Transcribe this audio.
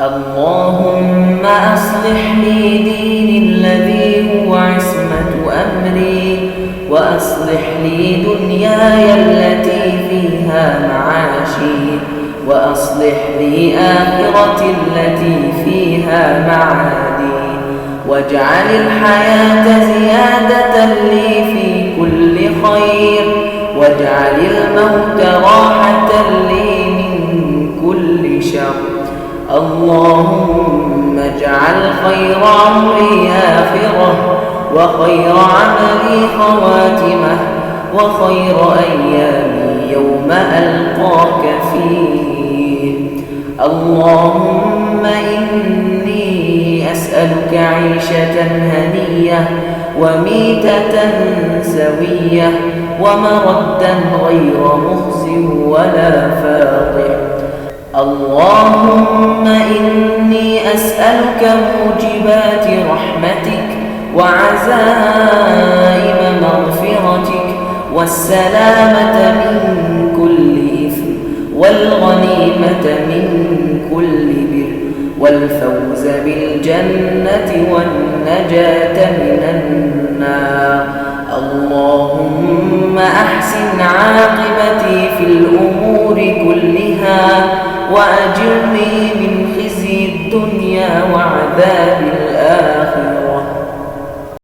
اللهم أصلح لي ديني الذي هو عصمة أمري، وأصلح لي دنياي التي فيها معاشي، وأصلح لي آخرتي التي فيها معادي، واجعل الحياة زيادة لي في كل خير، واجعل الموت راحة لي من كل شر. اللهم اجعل خير عمري آخرة، وخير عملي خواتمه، وخير أيامي يوم ألقاك فيه. اللهم إني أسألك عيشة هنية، وميتة سوية، ومردا غير مخز ولا فاضح. اللهم إني أسألك موجبات رحمتك، وعزائم مغفرتك، والسلامة من كل إثم، والغنيمة من كل بر، والفوز بالجنة، والنجاة من النار. اللهم أحسن عاقبتي في الأمور كلها، وأجرني من خزي الدنيا وعذاب الآخرة.